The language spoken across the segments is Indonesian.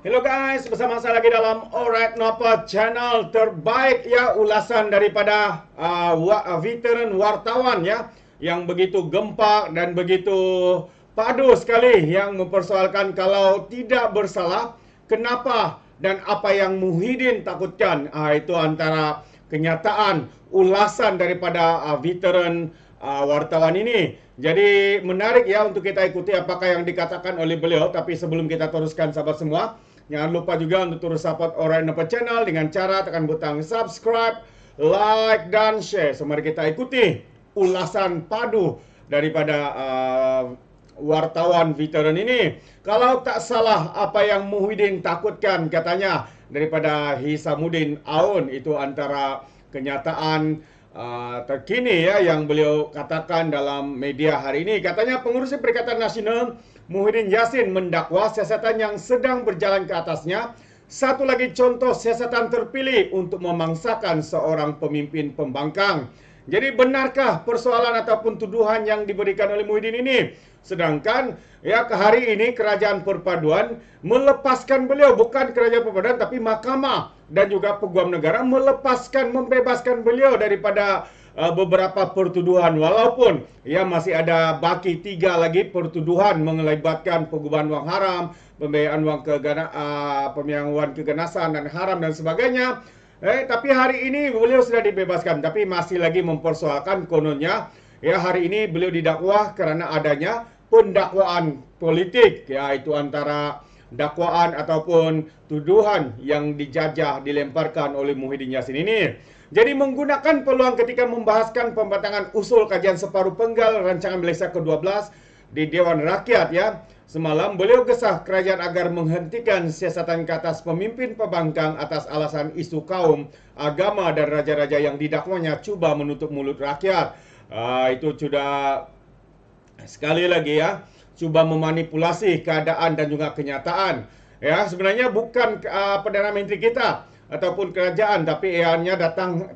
Hello guys, bersama saya lagi dalam Alright Napa channel terbaik ya, ulasan daripada veteran wartawan ya, yang begitu gempak dan begitu padu sekali, yang mempersoalkan kalau tidak bersalah, kenapa dan apa yang Muhyiddin takutkan. Itu antara kenyataan ulasan daripada veteran wartawan ini. Jadi menarik ya untuk kita ikuti apakah yang dikatakan oleh beliau. Tapi sebelum kita teruskan sahabat semua, jangan lupa juga untuk terus support Alright Napa channel dengan cara tekan butang subscribe, like, dan share. So mari kita ikuti ulasan padu daripada wartawan veteran ini. Kalau tak salah apa yang Muhyiddin takutkan katanya daripada Hisamuddin Aun, itu antara kenyataan terkini ya yang beliau katakan dalam media hari ini. Katanya pengurusi Perikatan Nasional Muhyiddin Yassin mendakwa siasatan yang sedang berjalan ke atasnya. Satu lagi contoh siasatan terpilih untuk memangsakan seorang pemimpin pembangkang. Jadi benarkah persoalan ataupun tuduhan yang diberikan oleh Muhyiddin ini? Sedangkan ya hari ini Kerajaan Perpaduan melepaskan beliau, bukan Kerajaan Perpaduan tapi Mahkamah dan juga Peguam Negara membebaskan beliau daripada beberapa pertuduhan, walaupun ya masih ada baki 3 lagi pertuduhan melibatkan penggubaan wang haram, pembiayaan wang keganasan dan haram dan sebagainya. Tapi hari ini beliau sudah dibebaskan, tapi masih lagi mempersoalkan kononnya ya hari ini beliau didakwa karena adanya pendakwaan politik, yaitu antara dakwaan ataupun tuduhan yang dilemparkan oleh Muhyiddin Yassin ini. Jadi menggunakan peluang ketika membahaskan pembatangan usul kajian separuh penggal rancangan Malaysia ke-12 di Dewan Rakyat ya. Semalam beliau gesah kerajaan agar menghentikan siasatan ke atas pemimpin pembangkang atas alasan isu kaum, agama dan raja-raja yang didakwanya cuba menutup mulut rakyat. Itu sudah sekali lagi ya, cuba memanipulasi keadaan dan juga kenyataan. Ya, sebenarnya bukan Perdana Menteri kita ataupun kerajaan, tapi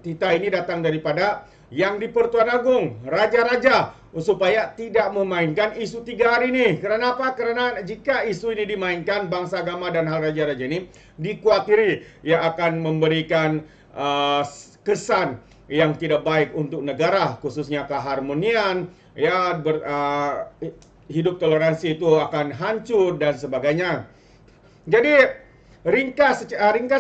kita ini datang daripada yang di Pertuan Agong, raja-raja, supaya tidak memainkan isu 3 hari ini. Kerana apa? Kerana jika isu ini dimainkan, bangsa, agama dan hal raja-raja ini dikuatiri ya akan memberikan kesan yang tidak baik untuk negara, khususnya keharmonian ya, hidup toleransi itu akan hancur dan sebagainya. Jadi ringkas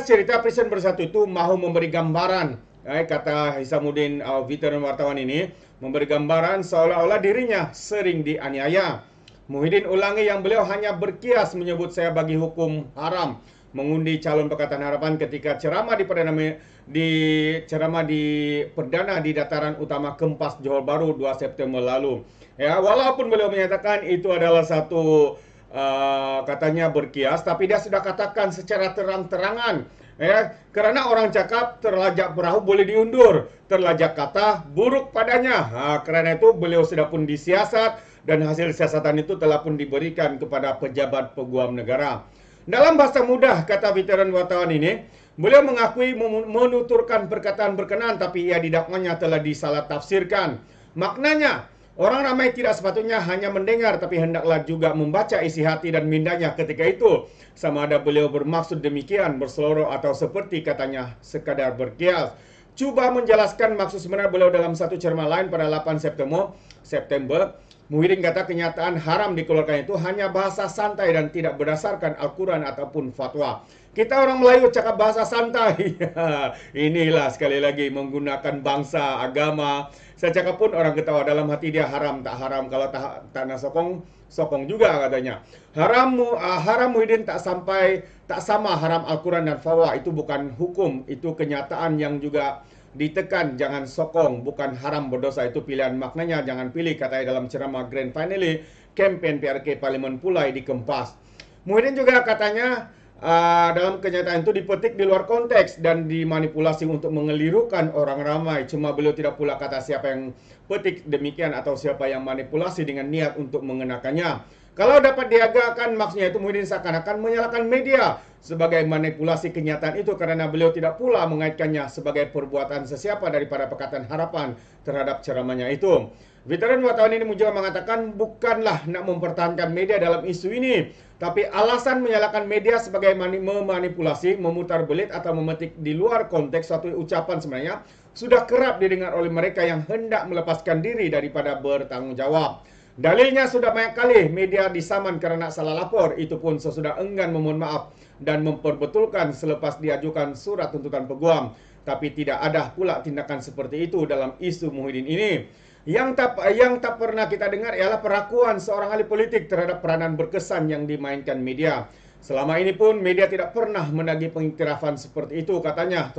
cerita Presiden Bersatu itu mahu memberi gambaran, kata Hisamuddin veteran wartawan ini, memberi gambaran seolah-olah dirinya sering dianiaya. Muhyiddin ulangi yang beliau hanya berkias menyebut saya bagi hukum haram mengundi calon Pakatan Harapan ketika ceramah di perdana di Dataran Utama Kempas Johor Bahru 2 September lalu. Ya, walaupun beliau menyatakan itu adalah satu katanya berkias, tapi dia sudah katakan secara terang-terangan ya, karena orang cakap terlajak perahu boleh diundur, terlajak kata buruk padanya. Karena itu beliau sudah pun disiasat dan hasil siasatan itu telah pun diberikan kepada pejabat peguam negara. Dalam bahasa mudah, kata veteran wartawan ini, beliau mengakui menuturkan perkataan berkenaan, tapi ia didakwanya telah disalah tafsirkan. Maknanya, orang ramai tidak sepatutnya hanya mendengar, tapi hendaklah juga membaca isi hati dan mindanya ketika itu. Sama ada beliau bermaksud demikian, berseloroh atau seperti katanya sekadar berkias. Cuba menjelaskan maksud sebenar beliau dalam satu ceramah lain pada 8 September. Muhyiddin kata kenyataan haram dikeluarkan itu hanya bahasa santai dan tidak berdasarkan Al-Quran ataupun fatwa. Kita orang Melayu cakap bahasa santai. Inilah sekali lagi menggunakan bangsa, agama. Saya cakap pun orang ketawa, dalam hati dia haram, tak haram. Kalau tak nak sokong juga katanya. Haram Muhyiddin tak sama haram Al-Quran dan fatwa. Itu bukan hukum, itu kenyataan yang juga ditekan. Jangan sokong, bukan haram berdosa, itu pilihan. Maknanya jangan pilih, katanya dalam ceramah Grand Finale kempen PRK Parlimen Pulai di Kempas. Muhyiddin juga katanya dalam kenyataan itu dipetik di luar konteks dan dimanipulasi untuk mengelirukan orang ramai. Cuma beliau tidak pula kata siapa yang petik demikian atau siapa yang manipulasi dengan niat untuk mengenakannya. Kalau dapat diagakan, maksudnya itu Muhyiddin seakan-akan menyalahkan media sebagai manipulasi kenyataan itu, karena beliau tidak pula mengaitkannya sebagai perbuatan sesiapa daripada Pakatan Harapan terhadap ceramahnya itu. Veteran wartawan ini juga mengatakan bukanlah nak mempertahankan media dalam isu ini, tapi alasan menyalahkan media sebagai memanipulasi, memutarbelit atau memetik di luar konteks suatu ucapan sebenarnya sudah kerap didengar oleh mereka yang hendak melepaskan diri daripada bertanggung jawab. Dalilnya sudah banyak kali media disaman kerana salah lapor, itu pun sesudah enggan memohon maaf dan memperbetulkan selepas diajukan surat tuntutan peguam. Tapi tidak ada pula tindakan seperti itu dalam isu Muhyiddin ini. Yang tak pernah kita dengar ialah perakuan seorang ahli politik terhadap peranan berkesan yang dimainkan media. Selama ini pun media tidak pernah menagih pengiktirafan seperti itu katanya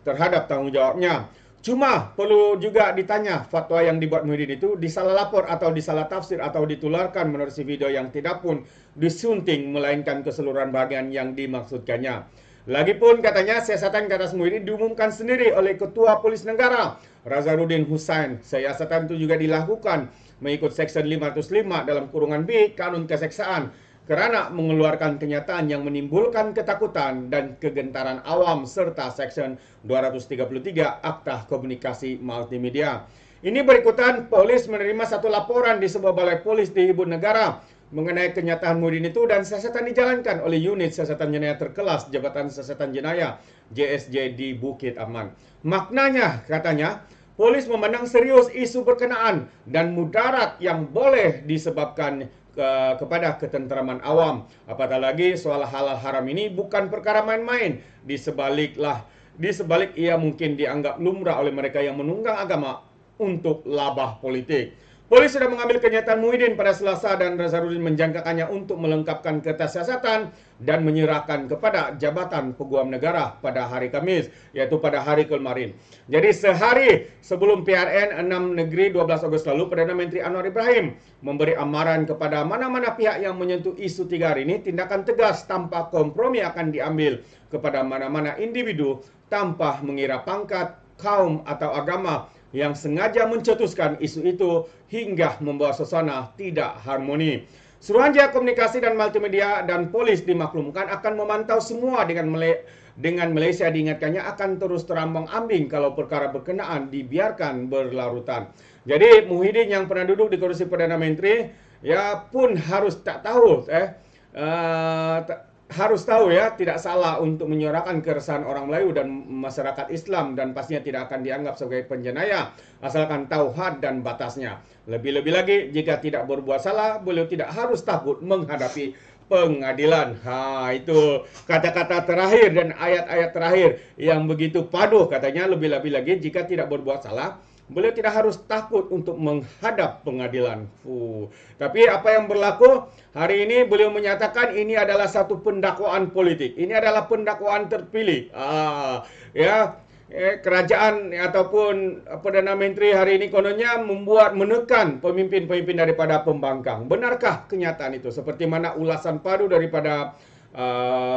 terhadap tanggung jawabnya. Cuma perlu juga ditanya fatwa yang dibuat Muhyiddin itu disalah lapor atau disalah tafsir atau ditularkan menerusi video yang tidak pun disunting melainkan keseluruhan bahagian yang dimaksudkannya. Lagipun katanya siasatan ke atas Muhyiddin diumumkan sendiri oleh Ketua Polis Negara Razaruddin Hussain. Siasatan itu juga dilakukan mengikut Seksyen 505 dalam kurungan B Kanun Keseksaan kerana mengeluarkan kenyataan yang menimbulkan ketakutan dan kegentaran awam serta Seksyen 233 Akta Komunikasi Multimedia. Ini berikutan polis menerima satu laporan di sebuah balai polis di ibu negara mengenai kenyataan Muhyiddin itu dan siasatan dijalankan oleh unit siasatan jenayah terkelas Jabatan Siasatan Jenayah JSJ di Bukit Aman. Maknanya katanya polis memandang serius isu berkenaan dan mudarat yang boleh disebabkan kepada ketenteraman awam. Apatah lagi soal halal haram ini bukan perkara main-main. Di sebalik ia mungkin dianggap lumrah oleh mereka yang menunggang agama untuk labah politik. Polis sudah mengambil kenyataan Muhyiddin pada Selasa dan Razaruddin menjangkakannya untuk melengkapkan kertas siasatan dan menyerahkan kepada Jabatan Peguam Negara pada hari Khamis, yaitu pada hari kemarin. Jadi sehari sebelum PRN 6 Negeri 12 Ogos lalu, Perdana Menteri Anwar Ibrahim memberi amaran kepada mana-mana pihak yang menyentuh isu 3 hari ini, tindakan tegas tanpa kompromi akan diambil kepada mana-mana individu tanpa mengira pangkat, kaum atau agama yang sengaja mencetuskan isu itu hingga membawa suasana tidak harmoni. Suruhanjaya Komunikasi dan Multimedia dan Polis dimaklumkan akan memantau semua dengan Malaysia diingatkannya akan terus terombang-ambing kalau perkara berkenaan dibiarkan berlarutan. Jadi Muhyiddin yang pernah duduk di kursi Perdana Menteri ya pun harus harus tahu ya, tidak salah untuk menyuarakan keresahan orang Melayu dan masyarakat Islam dan pastinya tidak akan dianggap sebagai penjenayah asalkan tahu had dan batasnya. Lebih-lebih lagi jika tidak berbuat salah, beliau tidak harus takut menghadapi pengadilan. Itu kata-kata terakhir dan ayat-ayat terakhir yang begitu paduh katanya. Lebih-lebih lagi jika tidak berbuat salah, beliau tidak harus takut untuk menghadap pengadilan. Tapi apa yang berlaku hari ini, beliau menyatakan ini adalah satu pendakwaan politik. Ini adalah pendakwaan terpilih. Kerajaan ataupun Perdana Menteri hari ini kononnya menekan pemimpin-pemimpin daripada pembangkang. Benarkah kenyataan itu? Seperti mana ulasan padu daripada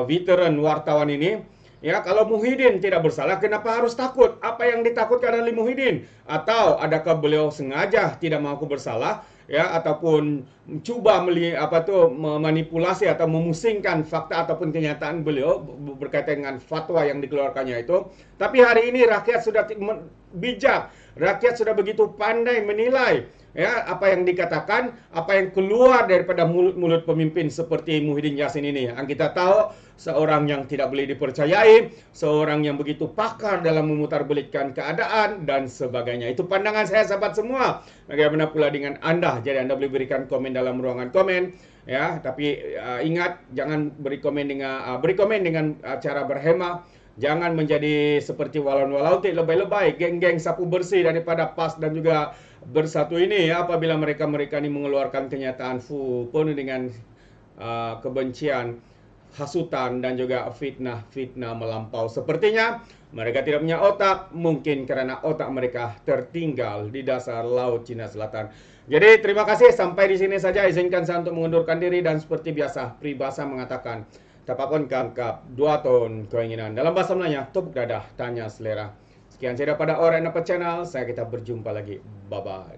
veteran wartawan ini. Ya, kalau Muhyiddin tidak bersalah, kenapa harus takut? Apa yang ditakutkan oleh Muhyiddin? Atau adakah beliau sengaja tidak mengaku bersalah, ya, ataupun cuba memanipulasi atau memusingkan fakta ataupun kenyataan beliau berkaitan dengan fatwa yang dikeluarkannya itu? Tapi hari ini rakyat sudah bijak, rakyat sudah begitu pandai menilai. Ya, apa yang dikatakan, apa yang keluar daripada mulut-mulut pemimpin seperti Muhyiddin Yassin ini. Yang kita tahu, seorang yang tidak boleh dipercayai, seorang yang begitu pakar dalam memutarbelitkan keadaan, dan sebagainya. Itu pandangan saya, sahabat semua. Bagaimana pula dengan Anda? Jadi Anda boleh berikan komen dalam ruangan komen. Ya, tapi ingat, jangan beri komen dengan cara berhemah. Jangan menjadi seperti walon-walautik lebay-lebay, geng-geng sapu bersih daripada PAS dan juga Bersatu ini ya, apabila mereka ini mengeluarkan kenyataan penuh dengan kebencian, hasutan dan juga fitnah melampau. Sepertinya mereka tidak punya otak, mungkin karena otak mereka tertinggal di dasar Laut Cina Selatan. Jadi terima kasih, sampai di sini saja. Izinkan saya untuk mengundurkan diri dan seperti biasa, peribahasa mengatakan tapapun kangkap, 2 tahun keinginan. Dalam bahasa Melayanya, tepuk dadah, tanya selera. Sekian saya daripada Orang Dapat Channel. Kita berjumpa lagi. Bye-bye.